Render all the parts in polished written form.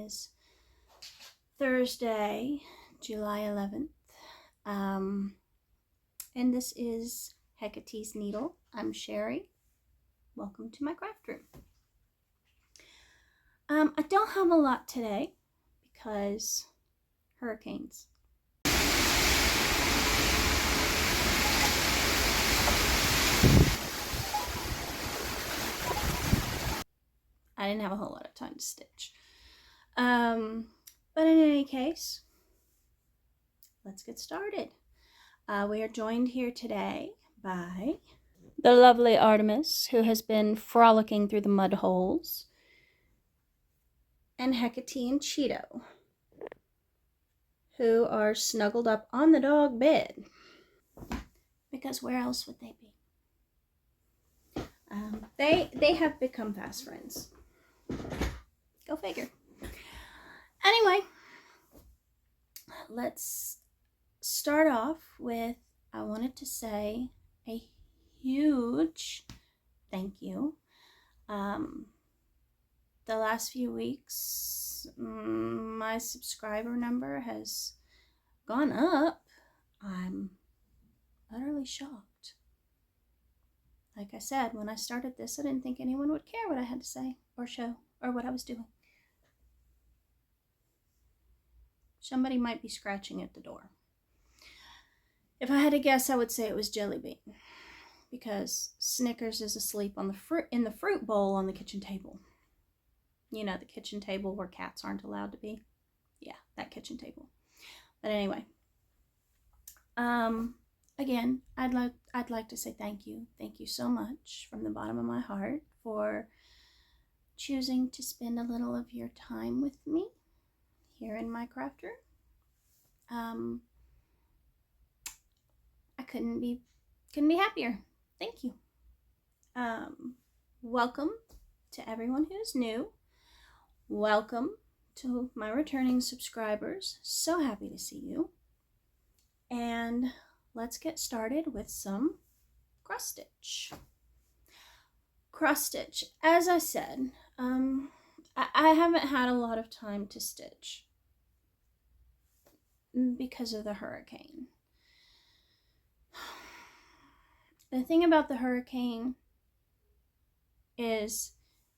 is Thursday, July 11th. And this is Hecate's Needle. I'm Sherry. Welcome to my craft room. I don't have a lot today because hurricanes. I didn't have a whole lot of time to stitch. But in any case, let's get started. We are joined here today by the lovely Artemis, who has been frolicking through the mud holes, and Hecate and Cheeto, who are snuggled up on the dog bed. Because where else would they be? They have become fast friends. Go figure. Anyway, let's start off with, I wanted to say a huge thank you. The last few weeks, my subscriber number has gone up. I'm utterly shocked. Like I said, when I started this, I didn't think anyone would care what I had to say or show or what I was doing. Somebody might be scratching at the door. If I had to guess, I would say it was Jelly Bean, because Snickers is asleep on in the fruit bowl on the kitchen table. You know, the kitchen table where cats aren't allowed to be. Yeah, that kitchen table. But anyway, again, I'd like to say thank you. Thank you so much from the bottom of my heart for choosing to spend a little of your time with me here in my craft room. I couldn't be happier. Thank you. Welcome to everyone who's new. Welcome to my returning subscribers. So happy to see you. And let's get started with some cross stitch. Cross stitch. As I said, I haven't had a lot of time to stitch because of the hurricane. The thing about the hurricane is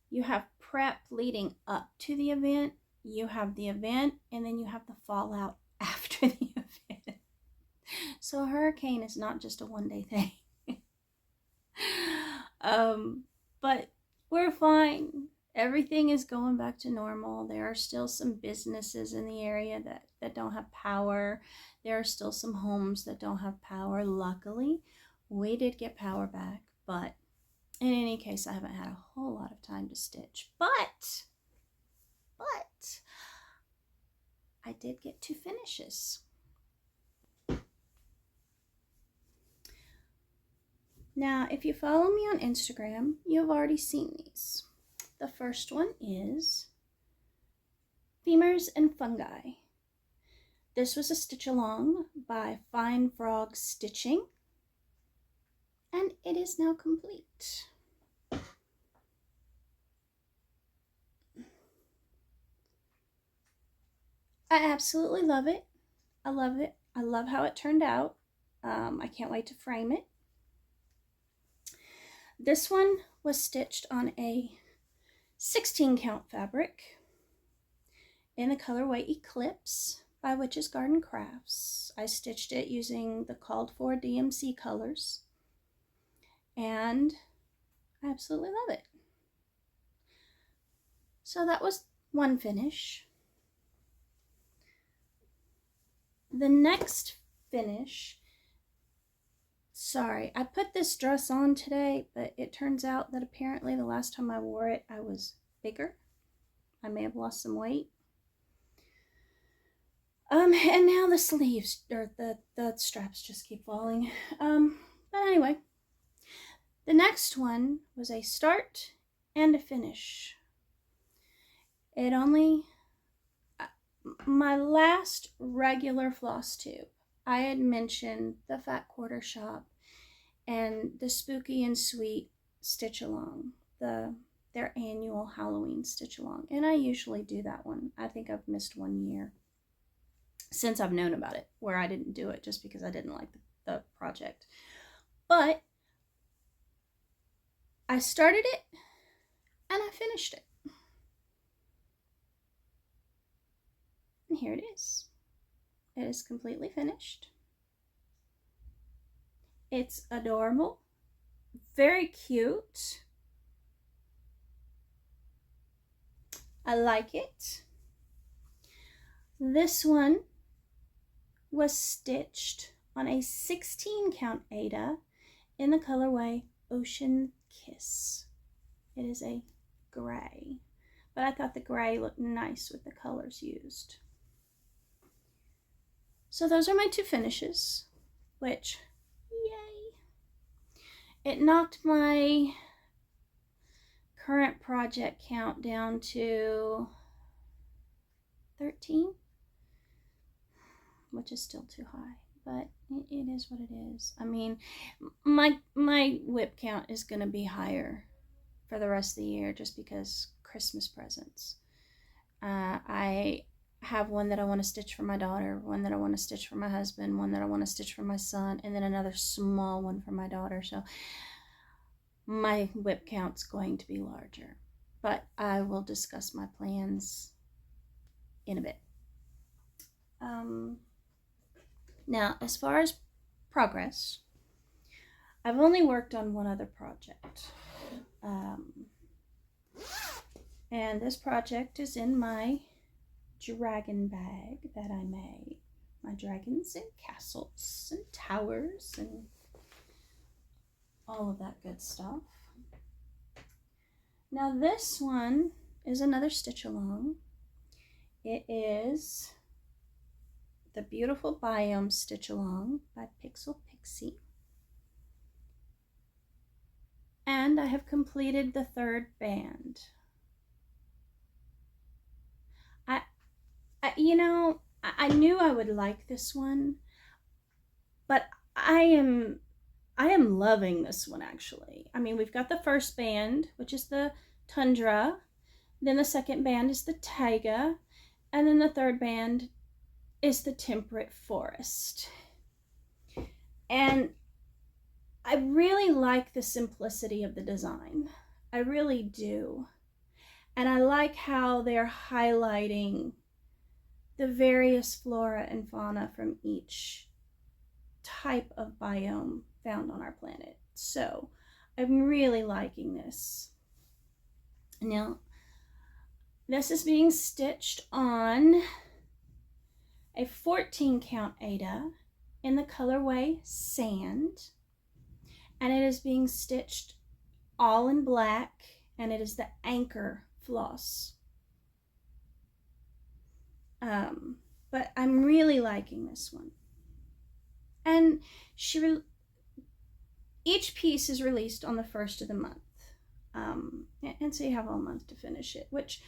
you have prep leading up to the event, you have the event, and then you have the fallout after the event. So a hurricane is not just a one-day thing. But we're fine. Everything is going back to normal. There are still some businesses in the area that don't have power. There are still some homes that don't have power. Luckily, we did get power back, but in any case, I haven't had a whole lot of time to stitch. But I did get 2 finishes. Now, if you follow me on Instagram, you've already seen these. The first one is Femurs and Fungi. This was a stitch along by Fine Frog Stitching, and it is now complete. I absolutely love it. I love it. I love how it turned out. I can't wait to frame it. This one was stitched on a 16 count fabric in the colorway Eclipse by Witch's Garden Crafts. I stitched it using the called for DMC colors, and I absolutely love it. So that was one finish. The next finish, sorry, I put this dress on today, but it turns out that apparently the last time I wore it, I was bigger. I may have lost some weight. And now the sleeves, or the straps just keep falling. But anyway, the next one was a start and a finish. It only, my last regular Flosstube, I had mentioned the Fat Quarter Shop and the Spooky and Sweet Stitch Along, the their annual Halloween stitch along. And I usually do that one. I think I've missed 1 year since I've known about it, where I didn't do it just because I didn't like the project. But I started it and I finished it. And here it is. It is completely finished. It's adorable, very cute. I like it. This one was stitched on a 16 count Aida in the colorway Ocean Kiss. It is a gray, but I thought the gray looked nice with the colors used. So those are my 2 finishes, which, yay! It knocked my current project count down to 13, which is still too high, but it is what it is. I mean, my whip count is going to be higher for the rest of the year just because Christmas presents. I have one that I want to stitch for my daughter, one that I want to stitch for my husband, one that I want to stitch for my son, and then another small one for my daughter. So my whip count's going to be larger, but I will discuss my plans in a bit. Now, as far as progress, I've only worked on one other project. And this project is in my dragon bag that I made. My dragons and castles and towers and all of that good stuff. Now this one is another stitch along. It is the Beautiful Biome Stitch Along by Pixel Pixie. And I have completed the 3rd band. I knew I would like this one, but I am loving this one actually. I mean, we've got the 1st band, which is the Tundra, then the 2nd band is the Taiga, and then the 3rd band is the Temperate Forest. And I really like the simplicity of the design. I really do. And I like how they're highlighting the various flora and fauna from each type of biome found on our planet. So I'm really liking this. Now, this is being stitched on a 14 count Aida in the colorway Sand, and it is being stitched all in black, and it is the Anchor floss. But I'm really liking this one. And each piece is released on the 1st of the month. And so you have all month to finish it, which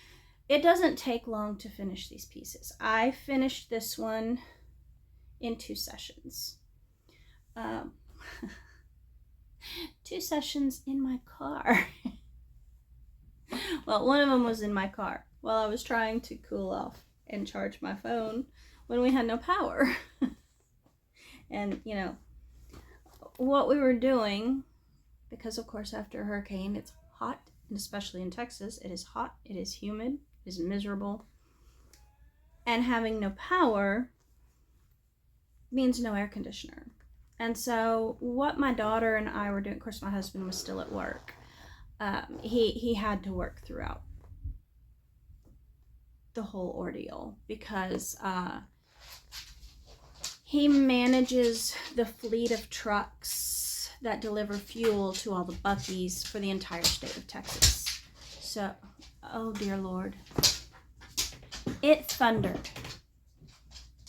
it doesn't take long to finish these pieces. I finished this one in 2 sessions. 2 sessions in my car. Well, one of them was in my car while I was trying to cool off and charge my phone when we had no power. And, you know, what we were doing, because of course after a hurricane it's hot, and especially in Texas, it is hot, it is humid, it is miserable. And having no power means no air conditioner. And so what my daughter and I were doing, of course my husband was still at work, he had to work throughout the whole ordeal because he manages the fleet of trucks that deliver fuel to all the Buc-ee's for the entire state of Texas. So, oh dear Lord, it thundered.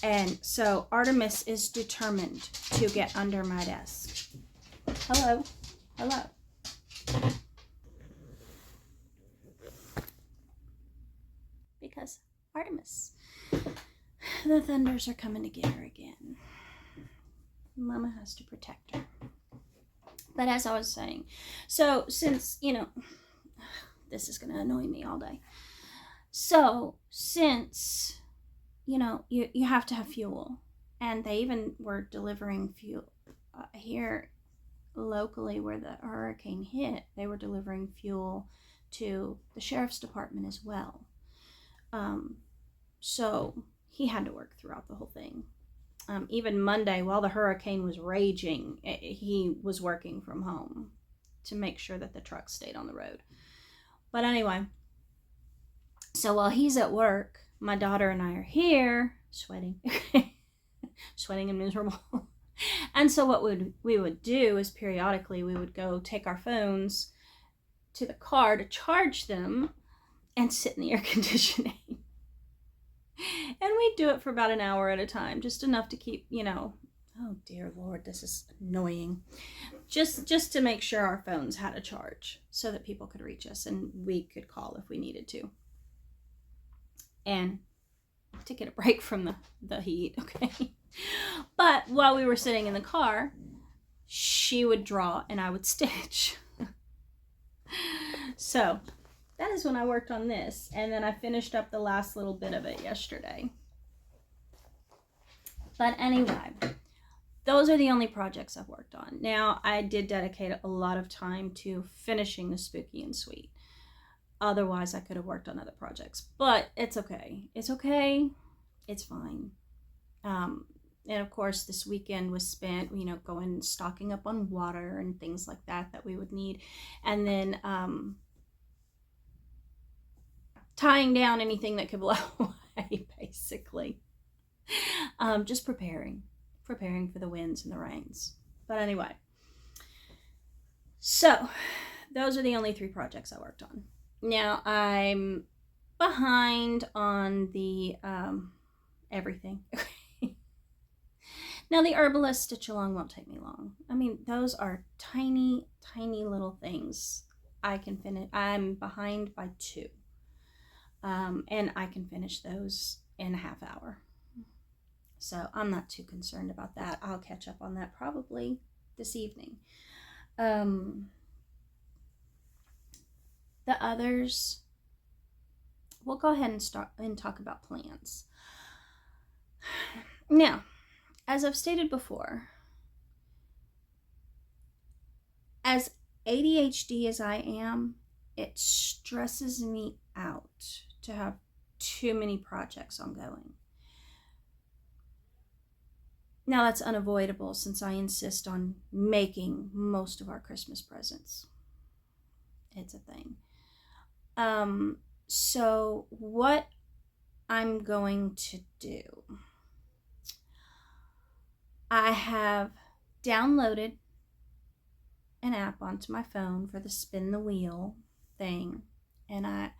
And so Artemis is determined to get under my desk. Hello, hello. Because Artemis, the thunders are coming to get her again. Mama has to protect her. But as I was saying, so since, you know, this is going to annoy me all day. So since, you know, you have to have fuel, and they even were delivering fuel here locally where the hurricane hit, they were delivering fuel to the sheriff's department as well. So he had to work throughout the whole thing. Even Monday, while the hurricane was raging, he was working from home to make sure that the truck stayed on the road. But anyway, so while he's at work, my daughter and I are here sweating, sweating and miserable. And so what we would do is periodically we would go take our phones to the car to charge them and sit in the air conditioning. And we'd do it for about an hour at a time, just enough to keep, you know, oh dear Lord, this is annoying. Just to make sure our phones had a charge so that people could reach us and we could call if we needed to. And to get a break from the heat, okay? But while we were sitting in the car, she would draw and I would stitch. So that is when I worked on this, and then I finished up the last little bit of it yesterday. But anyway, those are the only projects I've worked on. Now, I did dedicate a lot of time to finishing the Spooky and Sweet. Otherwise, I could have worked on other projects, but it's okay. It's okay. It's fine. And of course, this weekend was spent, you know, going stocking up on water and things like that we would need. And then tying down anything that could blow away, basically. Just preparing for the winds and the rains. But anyway, so those are the only 3 projects I worked on. Now I'm behind on the everything. Now the herbalist stitch along won't take me long. I mean, those are tiny little things I can finish. I'm behind by 2. And I can finish those in a half hour. So I'm not too concerned about that. I'll catch up on that probably this evening. The others, we'll go ahead and start and talk about plans. Now, as I've stated before, as ADHD as I am, it stresses me out to have too many projects ongoing. Now that's unavoidable since I insist on making most of our Christmas presents. It's a thing. So what I'm going to do, I have downloaded an app onto my phone for the spin the wheel thing, and I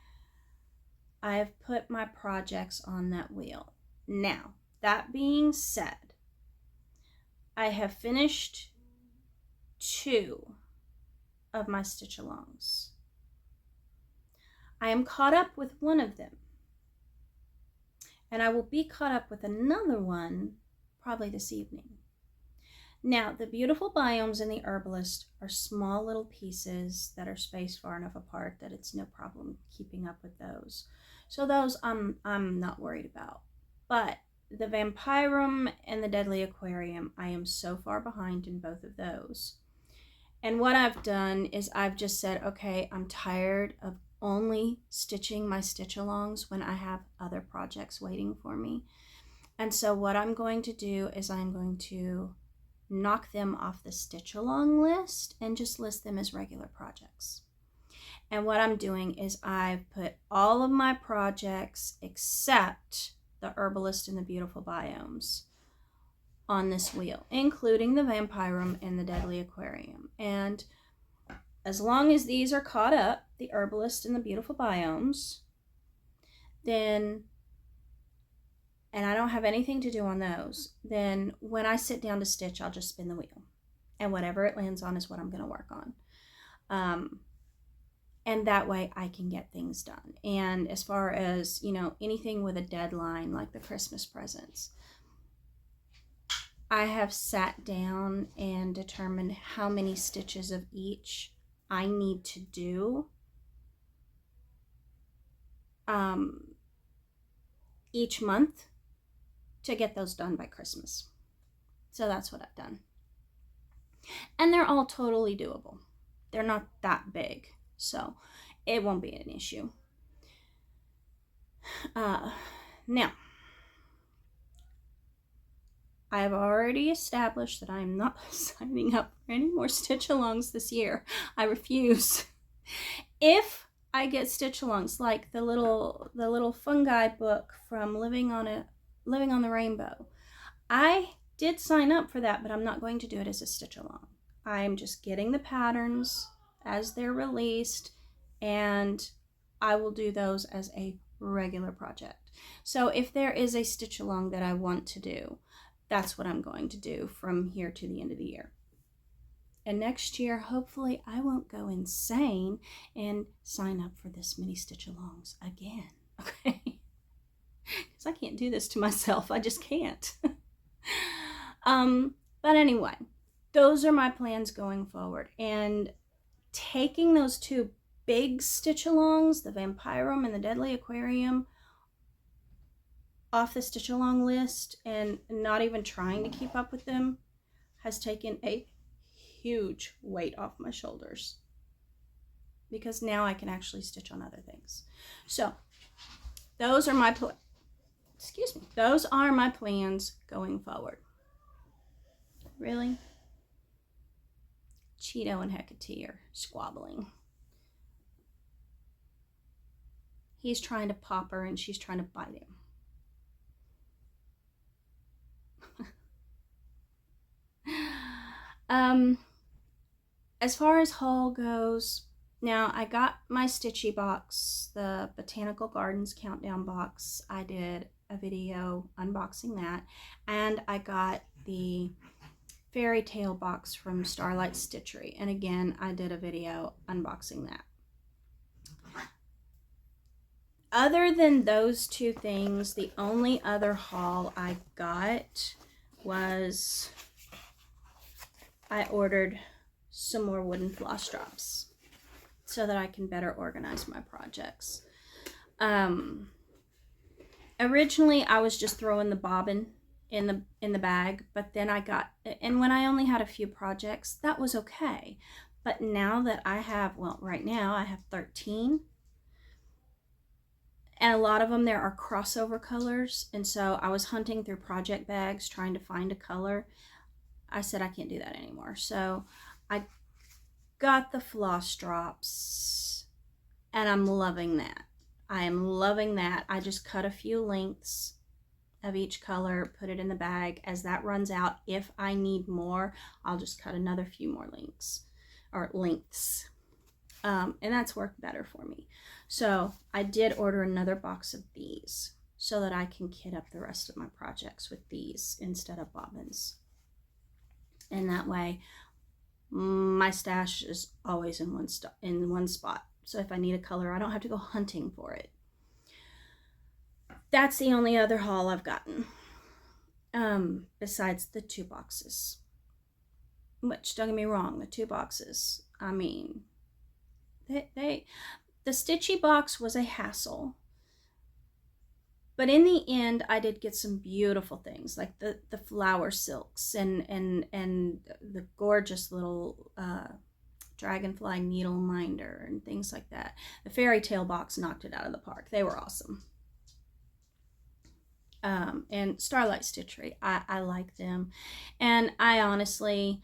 have put my projects on that wheel. Now, that being said, I have finished 2 of my stitch alongs. I am caught up with one of them, and I will be caught up with another one probably this evening. Now, the Beautiful Biomes and the Herbalist are small little pieces that are spaced far enough apart that it's no problem keeping up with those. So those I'm not worried about. But the Vampirum and the Deadly Aquarium, I am so far behind in both of those. And what I've done is I've just said, okay, I'm tired of only stitching my stitch-alongs when I have other projects waiting for me. And so what I'm going to do is I'm going to knock them off the stitch-along list and just list them as regular projects. And what I'm doing is I've put all of my projects except the Herbalist and the Beautiful Biomes on this wheel, including the Vampirum and the Deadly Aquarium. And as long as these are caught up, the Herbalist and the Beautiful Biomes, then, and I don't have anything to do on those, then when I sit down to stitch, I'll just spin the wheel. And whatever it lands on is what I'm going to work on. And that way I can get things done. And as far as, you know, anything with a deadline like the Christmas presents, I have sat down and determined how many stitches of each I need to do each month to get those done by Christmas. So that's what I've done. And they're all totally doable. They're not that big, so it won't be an issue. Now, I've already established that I'm not signing up for any more stitch-alongs this year. I refuse. If I get stitch-alongs like the little fungi book from Living on the Rainbow, I did sign up for that, but I'm not going to do it as a stitch-along. I'm just getting the patterns as they're released, and I will do those as a regular project. So if there is a stitch-along that I want to do, that's what I'm going to do from here to the end of the year. And next year, hopefully, I won't go insane and sign up for this many stitch-alongs again, okay? Because I can't do this to myself. I just can't. But anyway, those are my plans going forward. And taking those two big stitch-alongs, the Vampirum and the Deadly Aquarium, off the stitch-along list and not even trying to keep up with them has taken a huge weight off my shoulders, because now I can actually stitch on other things. So those are my those are my plans going forward. Really? Cheeto and Hecate are squabbling. He's trying to pop her and she's trying to bite him. As far as haul goes, now I got my Stitchy box, the Botanical Gardens Countdown box. I did a video unboxing that, and I got the Fairy Tale box from Starlight Stitchery, and again I did a video unboxing that. Other than those two things, the only other haul I got was I ordered some more wooden floss drops so that I can better organize my projects. Originally I was just throwing the bobbin in the bag, but then and when I only had a few projects, that was okay. But now that I have, well, right now I have 13, and a lot of them there are crossover colors, and so I was hunting through project bags trying to find a color. I said I can't do that anymore, so I got the floss drops, and I'm loving that. I am loving that. I just cut a few lengths of each color, put it in the bag. As that runs out, if I need more, I'll just cut another few more lengths. And that's worked better for me. So I did order another box of these so that I can kit up the rest of my projects with these instead of bobbins. And that way my stash is always in one spot. So if I need a color, I don't have to go hunting for it. That's the only other haul I've gotten, besides the 2 boxes. Which, don't get me wrong, the 2 boxes, I mean, the Stitchy box was a hassle. But in the end, I did get some beautiful things, like the flower silks and the gorgeous little dragonfly needle minder and things like that. The Fairy Tale box knocked it out of the park. They were awesome. And Starlight Stitchery, I like them. And I honestly,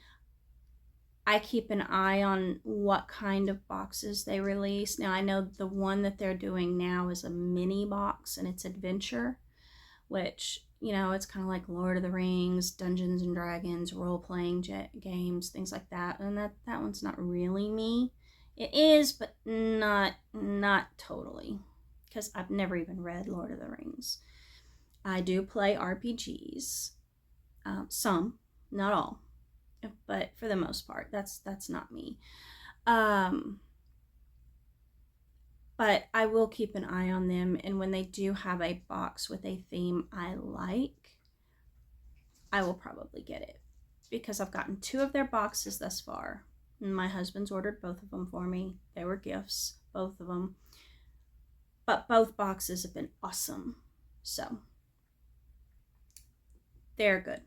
I keep an eye on what kind of boxes they release. Now, I know the one that they're doing now is a mini box, and it's adventure, which, you know, it's kind of like Lord of the Rings, Dungeons and Dragons, role-playing games, things like that. And that one's not really me. It is, but not totally, because I've never even read Lord of the Rings. I do play RPGs, some, not all. But for the most part, that's not me. But I will keep an eye on them, and when they do have a box with a theme I like, I will probably get it, because I've gotten 2 of their boxes thus far. And my husband's ordered both of them for me. They were gifts, both of them. but both boxes have been awesome. So they're good.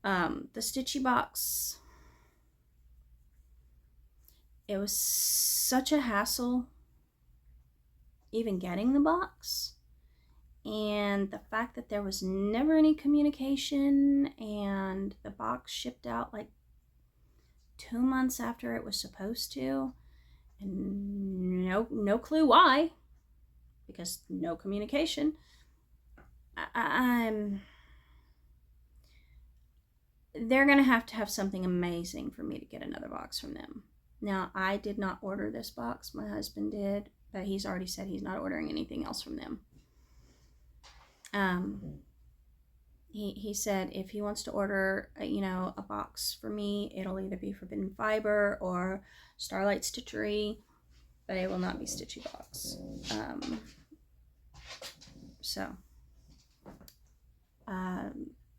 The Stitchy box, it was such a hassle even getting the box, and the fact that there was never any communication, and the box shipped out like 2 months after it was supposed to, and no clue why, because no communication. They're gonna have to have something amazing for me to get another box from them. Now, I did not order this box. My husband did, but he's already said he's not ordering anything else from them. He said if he wants to order, a box for me, it'll either be Forbidden Fiber or Starlight Stitchery, but it will not be Stitchy box.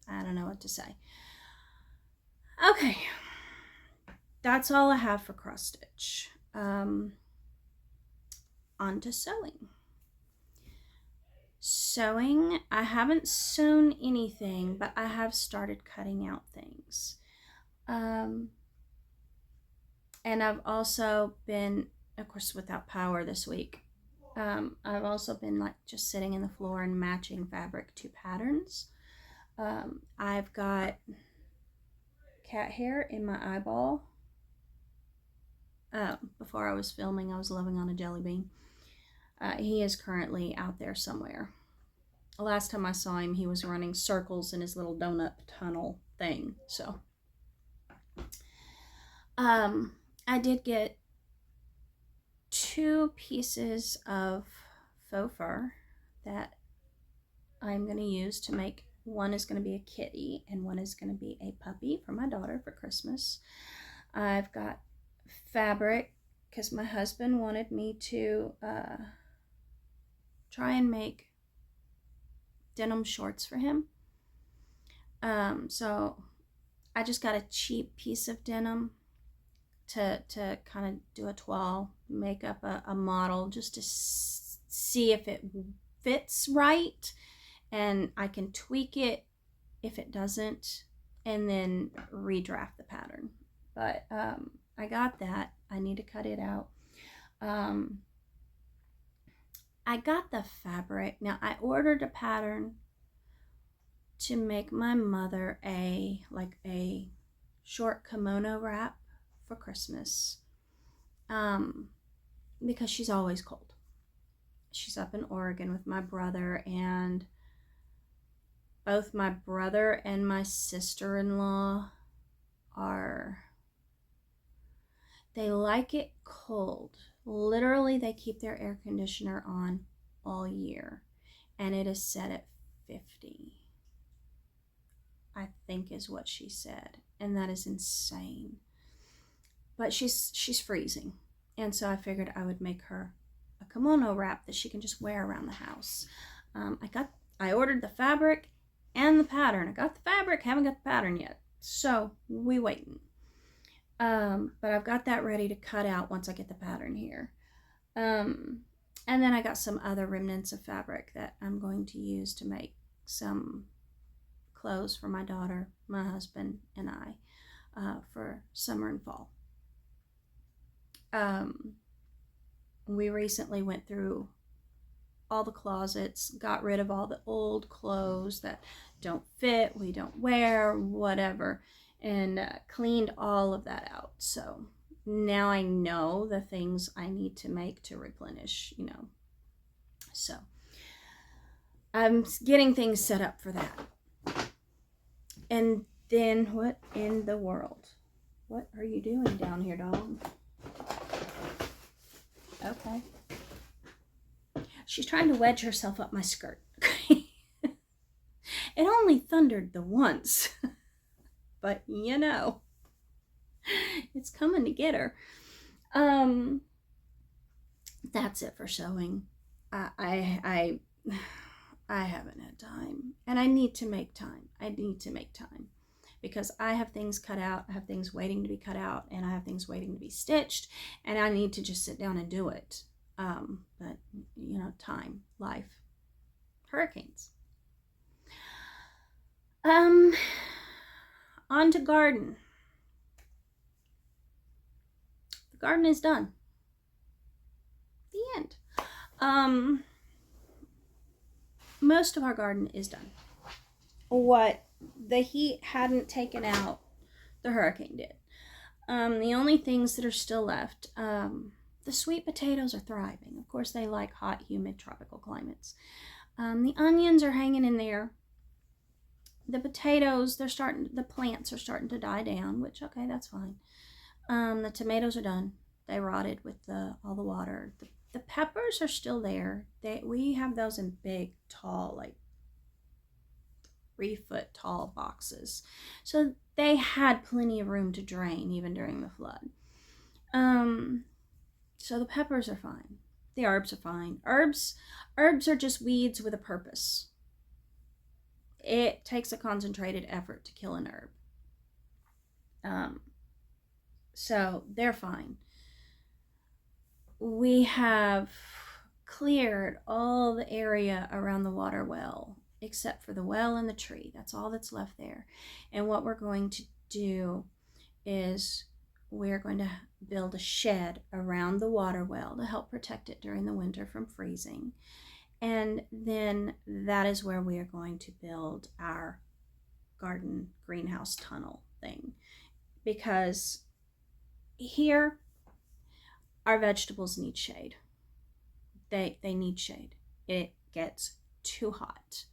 I don't know what to say. Okay, that's all I have for cross stitch. On to sewing. Sewing, I haven't sewn anything, but I have started cutting out things. And I've also been, of course, without power this week, I've also been like just sitting in the floor and matching fabric to patterns. I've got cat hair in my eyeball. Before I was filming, I was living on a jelly bean. He is currently out there somewhere. Last time I saw him, he was running circles in his little donut tunnel thing. So, I did get 2 pieces of faux fur that I'm going to use to make. One is going to be a kitty and one is going to be a puppy for my daughter for Christmas. I've got fabric because my husband wanted me to try and make denim shorts for him. So I just got a cheap piece of denim to kind of do a toile, make up a model just to see if it fits right, and I can tweak it if it doesn't, and then redraft the pattern. But I got that. I need to cut it out. I got the fabric. Now, I ordered a pattern to make my mother a short kimono wrap for Christmas, because she's always cold. She's up in Oregon with my brother, and both my brother and my sister-in-law they like it cold. Literally, they keep their air conditioner on all year, and it is set at 50, I think is what she said, and that is insane. But she's freezing, and so I figured I would make her a kimono wrap that she can just wear around the house. I ordered the fabric and the pattern. I got the fabric, haven't got the pattern yet, so we waiting. But I've got that ready to cut out once I get the pattern here. And then I got some other remnants of fabric that I'm going to use to make some clothes for my daughter, my husband, and I for summer and fall. We recently went through all the closets, got rid of all the old clothes that don't fit, we don't wear, whatever, and cleaned all of that out. So now I know the things I need to make to replenish, So I'm getting things set up for that. And then what in the world? What are you doing down here, dog? Okay. She's trying to wedge herself up my skirt. It only thundered the once. But it's coming to get her. That's it for sewing. I haven't had time, and I need to make time. Because I have things cut out, I have things waiting to be cut out, and I have things waiting to be stitched, and I need to just sit down and do it. But, you know, time, life, hurricanes. On to garden. The garden is done. The end. Most of our garden is done. What the heat hadn't taken out, the hurricane did. The only things that are still left, the sweet potatoes are thriving. Of course, they like hot, humid, tropical climates. The onions are hanging in there. The potatoes, the plants are starting to die down, which, okay, that's fine. The tomatoes are done. They rotted with all the water. The peppers are still there. We have those in big, tall, like 3-foot tall boxes. So they had plenty of room to drain even during the flood. So the peppers are fine. The herbs are fine. Herbs are just weeds with a purpose. It takes a concentrated effort to kill an herb. So they're fine. We have cleared all the area around the water well, except for the well and the tree. That's all that's left there. And what we're going to do is we're going to build a shed around the water well to help protect it during the winter from freezing. And then that is where we are going to build our garden greenhouse tunnel thing. Because here, our vegetables need shade. They need shade. It gets too hot.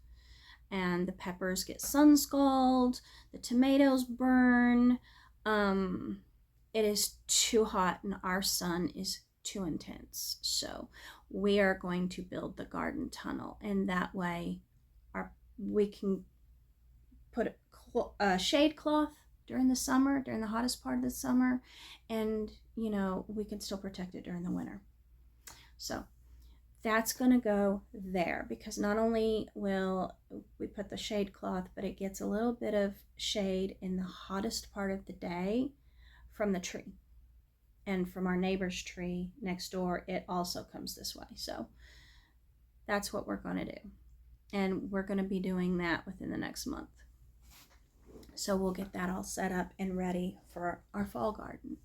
And the peppers get sun scald, the tomatoes burn. It is too hot and our sun is too intense. So we are going to build the garden tunnel, and that way we can put a shade cloth during the summer, during the hottest part of the summer, and you know, we can still protect it during the winter. So that's going to go there, because not only will we put the shade cloth, but it gets a little bit of shade in the hottest part of the day from the tree. And from our neighbor's tree next door, it also comes this way. So that's what we're going to do. And we're going to be doing that within the next month. So we'll get that all set up and ready for our fall garden.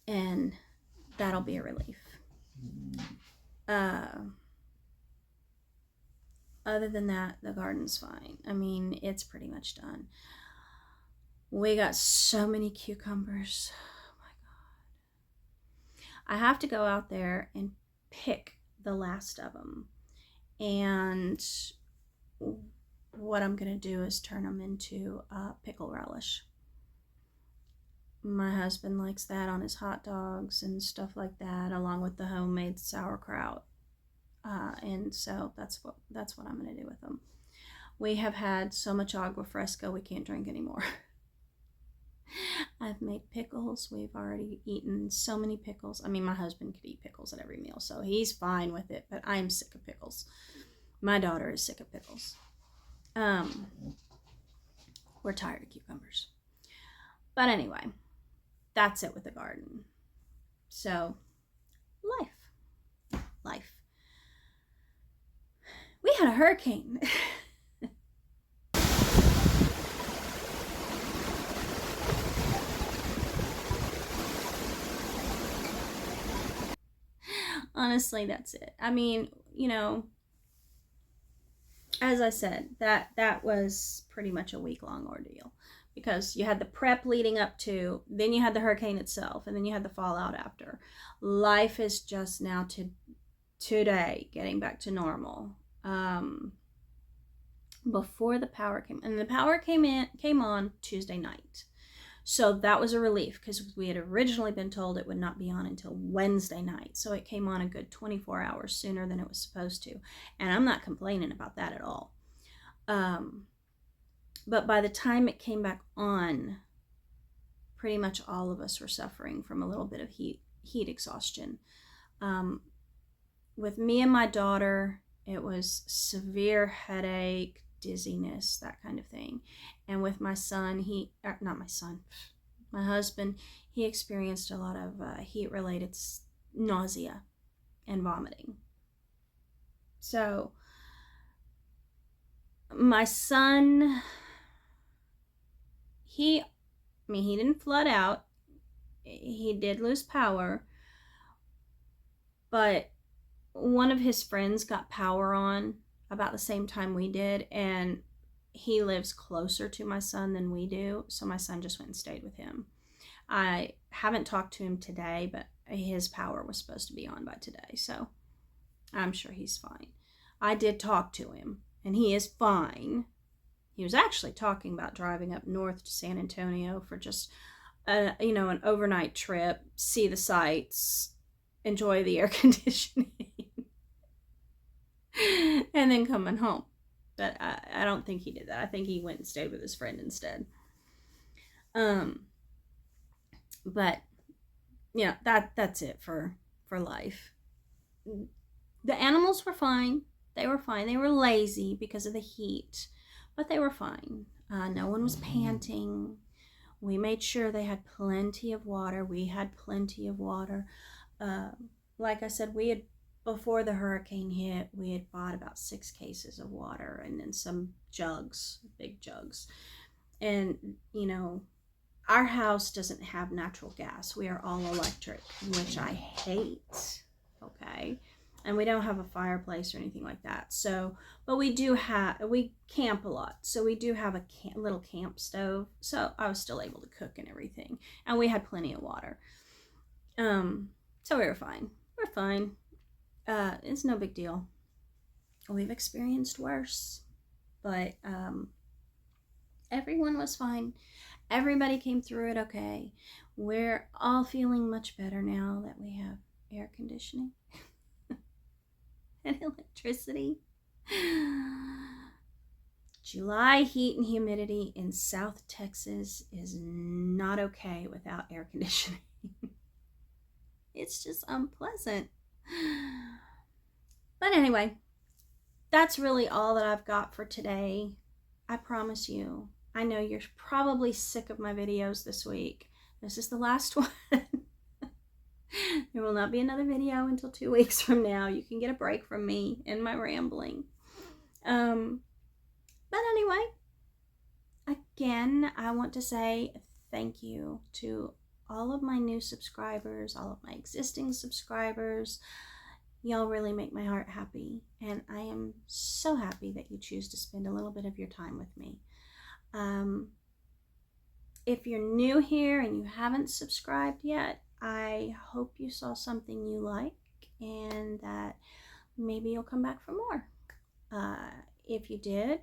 And that'll be a relief. Other than that, the garden's fine. I mean, it's pretty much done. We got so many cucumbers. Oh my God. I have to go out there and pick the last of them. And what I'm going to do is turn them into pickle relish. My husband likes that on his hot dogs and stuff like that, along with the homemade sauerkraut. And so that's what I'm going to do with them. We have had so much agua fresca we can't drink anymore. I've made pickles. We've already eaten so many pickles. I mean, my husband could eat pickles at every meal, so he's fine with it, but I'm sick of pickles. My daughter is sick of pickles. We're tired of cucumbers. But anyway, that's it with the garden. So, life. We had a hurricane. Honestly, that's it. I mean, you know, as I said, that was pretty much a week-long ordeal, because you had the prep leading up to, then you had the hurricane itself, and then you had the fallout after. Life is just now to today getting back to normal. Before the power came, and the power came on Tuesday night. So that was a relief, because we had originally been told it would not be on until Wednesday night. So it came on a good 24 hours sooner than it was supposed to. And I'm not complaining about that at all. But by the time it came back on, pretty much all of us were suffering from a little bit of heat exhaustion. With me and my daughter, it was severe headache, dizziness, that kind of thing. And with my son, my husband, he experienced a lot of heat-related nausea and vomiting. So my son, he didn't flood out. He did lose power, but one of his friends got power on about the same time we did, and he lives closer to my son than we do, so my son just went and stayed with him. I haven't talked to him today, but his power was supposed to be on by today, so I'm sure he's fine. I did talk to him, and he is fine. He was actually talking about driving up north to San Antonio for just an overnight trip, see the sights, enjoy the air conditioning, and then coming home. But I don't think he did that. I think he went and stayed with his friend instead. But yeah, that's it for life. The animals were fine. They were fine. They were lazy because of the heat, but they were fine. No one was panting. We made sure they had plenty of water. We had plenty of water. Like I said, before the hurricane hit, we had bought about 6 cases of water and then some jugs, big jugs. And, our house doesn't have natural gas. We are all electric, which I hate, okay? And we don't have a fireplace or anything like that. So, but we camp a lot. So we do have a little camp stove. So I was still able to cook and everything. And we had plenty of water. So we were fine. We're fine. It's no big deal. We've experienced worse. But everyone was fine. Everybody came through it okay. We're all feeling much better now that we have air conditioning and electricity. July heat and humidity in South Texas is not okay without air conditioning. It's just unpleasant. But anyway, that's really all that I've got for today. I promise you, I know you're probably sick of my videos this week. This is the last one. There will not be another video until 2 weeks from now. You can get a break from me and my rambling. But anyway, again, I want to say thank you to all of my new subscribers, all of my existing subscribers. Y'all really make my heart happy, and I am so happy that you choose to spend a little bit of your time with me. If you're new here and you haven't subscribed yet, I hope you saw something you like and that maybe you'll come back for more. If you did,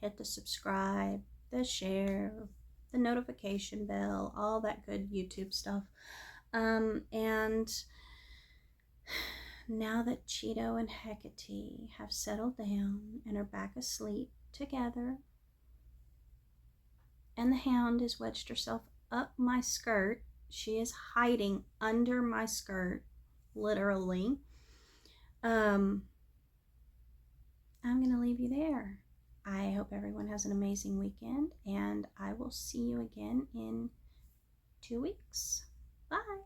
hit the subscribe, the share, the notification bell, all that good YouTube stuff. And now that Cheeto and Hecate have settled down and are back asleep together, and the hound has wedged herself up my skirt, she is hiding under my skirt, literally. I'm going to leave you there. I hope everyone has an amazing weekend, and I will see you again in 2 weeks. Bye.